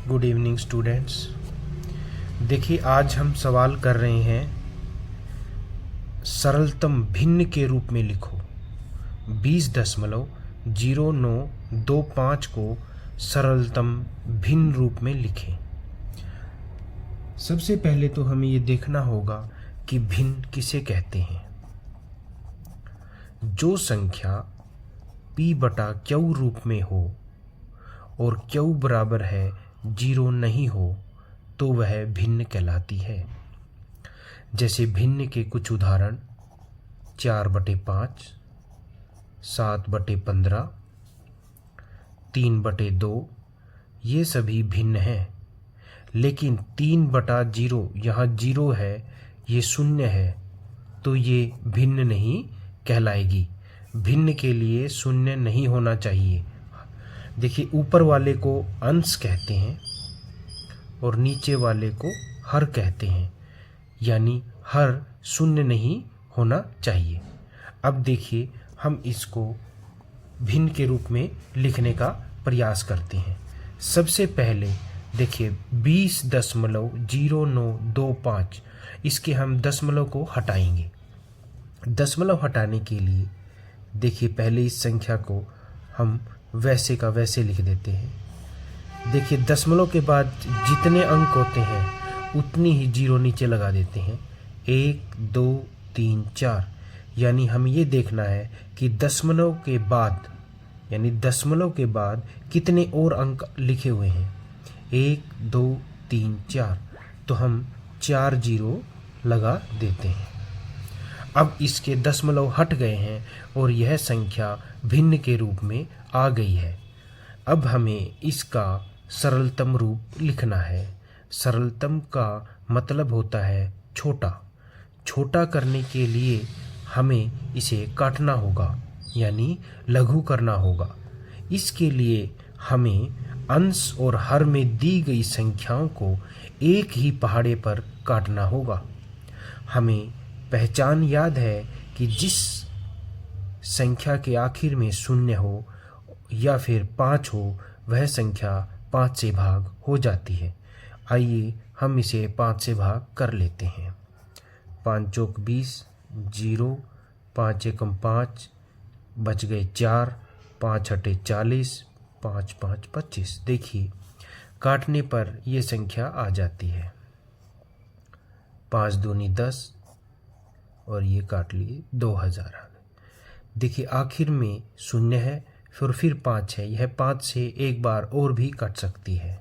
Good evening students. देखिए, आज हम सवाल कर रहे हैं सरलतम भिन्न के रूप में लिखो। 20.0925 को सरलतम भिन्न रूप में लिखें। सबसे पहले तो हमें ये देखना होगा कि भिन्न किसे कहते हैं। जो संख्या p बटा q रूप में हो और q बराबर है 0 नहीं हो तो वह भिन्न कहलाती है। जैसे भिन्न के कुछ उदाहरण 4/5, 7/15, 3/2 ये सभी भिन्न हैं। लेकिन 3/0 यहाँ 0 है, ये शून्य है, तो ये भिन्न नहीं कहलाएगी। भिन्न के लिए शून्य नहीं होना चाहिए। देखिए, ऊपर वाले को अंश कहते हैं और नीचे वाले को हर कहते हैं, यानी हर शून्य नहीं होना चाहिए। अब देखिए, हम इसको भिन्न के रूप में लिखने का प्रयास करते हैं। सबसे पहले देखिए 20.0925, इसके हम दशमलव को हटाएंगे। दशमलव हटाने के लिए देखिए पहले इस संख्या को हम वैसे का वैसे लिख देते हैं। देखिए, दशमलव के बाद जितने अंक होते हैं उतनी ही जीरो नीचे लगा देते हैं। 1, 2, 3, 4, यानी हमें ये देखना है कि दशमलव के बाद, यानी दशमलव के बाद कितने और अंक लिखे हुए हैं। 1, 2, 3, 4, तो हम 4 जीरो लगा देते हैं। अब इसके दशमलव हट गए हैं और यह संख्या भिन्न के रूप में आ गई है। अब हमें इसका सरलतम रूप लिखना है। सरलतम का मतलब होता है छोटा। छोटा करने के लिए हमें इसे काटना होगा, यानी लघु करना होगा। इसके लिए हमें अंश और हर में दी गई संख्याओं को एक ही पहाड़े पर काटना होगा। हमें पहचान याद है कि जिस संख्या के आखिर में शून्य हो या फिर 5 हो, वह संख्या 5 से भाग हो जाती है। आइए हम इसे 5 से भाग कर लेते हैं। 5 चौक 20, 0, 5 एकम 5, बच गए 4, 5 अटे 40, 5 5 25। देखिए, काटने पर यह संख्या आ जाती है। 5 दूनी 10 और ये काट लिए 2000 आ गए। देखिए, आखिर में शून्य है, फिर 5 है। यह 5 से एक बार और भी कट सकती है।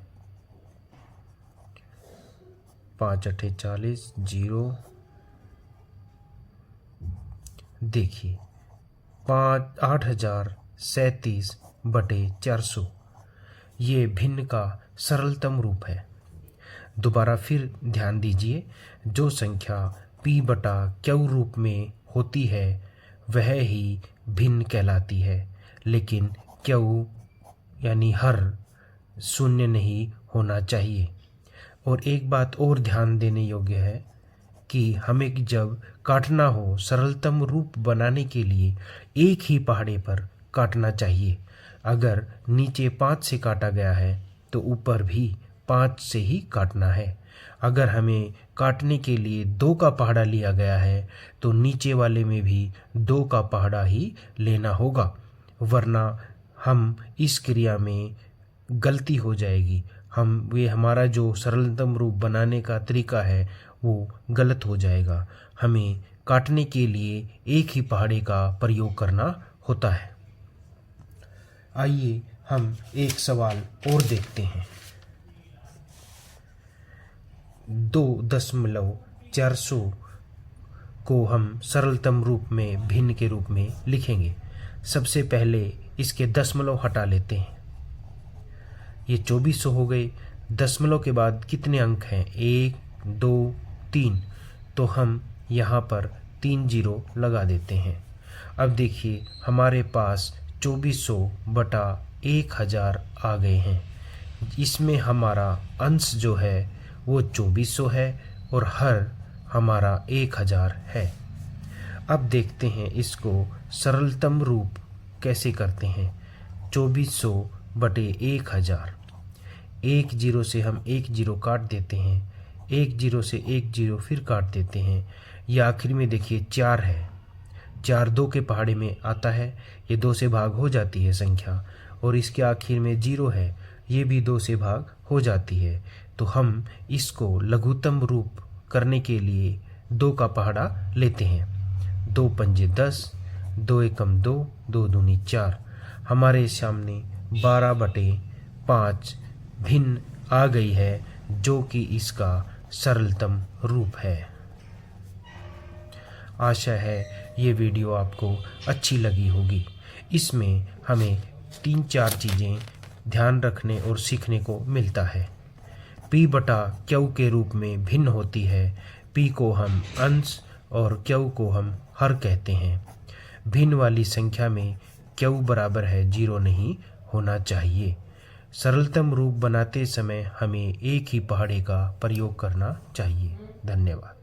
5 अठे 40, 0। देखिए 8037/400 ये भिन्न का सरलतम रूप है। दोबारा फिर ध्यान दीजिए, जो संख्या p बटा q रूप में होती है वह ही भिन्न कहलाती है, लेकिन q यानी हर शून्य नहीं होना चाहिए। और एक बात और ध्यान देने योग्य है कि हमें जब काटना हो, सरलतम रूप बनाने के लिए एक ही पहाड़े पर काटना चाहिए। अगर नीचे 5 से काटा गया है तो ऊपर भी 5 से ही काटना है। अगर हमें काटने के लिए 2 का पहाड़ा लिया गया है तो नीचे वाले में भी 2 का पहाड़ा ही लेना होगा, वरना हम इस क्रिया में गलती हो जाएगी। हमारा जो सरलतम रूप बनाने का तरीका है वो गलत हो जाएगा। हमें काटने के लिए एक ही पहाड़े का प्रयोग करना होता है। आइए हम एक सवाल और देखते हैं। 2.400 को हम सरलतम रूप में भिन्न के रूप में लिखेंगे। सबसे पहले इसके दशमलव हटा लेते हैं। ये 2400 हो गए। दशमलव के बाद कितने अंक हैं? 1, 2, 3, तो हम यहाँ पर 3 जीरो लगा देते हैं। अब देखिए, हमारे पास 2400/1000 आ गए हैं। इसमें हमारा अंश जो है वो 2400 है और हर हमारा 1000 है। अब देखते हैं इसको सरलतम रूप कैसे करते हैं। 2400/1000, एक जीरो से हम एक जीरो काट देते हैं, एक जीरो से एक जीरो फिर काट देते हैं। ये आखिर में देखिए 4 है, 4 2 के पहाड़े में आता है, ये 2 से भाग हो जाती है संख्या। और इसके आखिर में 0 है, ये भी 2 से भाग हो जाती है। तो हम इसको लघुत्तम रूप करने के लिए 2 का पहाड़ा लेते हैं। 2 पंजे 10, 2 एकम 2, 2 दूनी 4। हमारे सामने 12/5 भिन्न आ गई है, जो कि इसका सरलतम रूप है। आशा है ये वीडियो आपको अच्छी लगी होगी। इसमें हमें 3-4 चीज़ें ध्यान रखने और सीखने को मिलता है। p बटा q के रूप में भिन्न होती है। p को हम अंश और q को हम हर कहते हैं। भिन्न वाली संख्या में q बराबर है 0 नहीं होना चाहिए। सरलतम रूप बनाते समय हमें एक ही पहाड़े का प्रयोग करना चाहिए। धन्यवाद।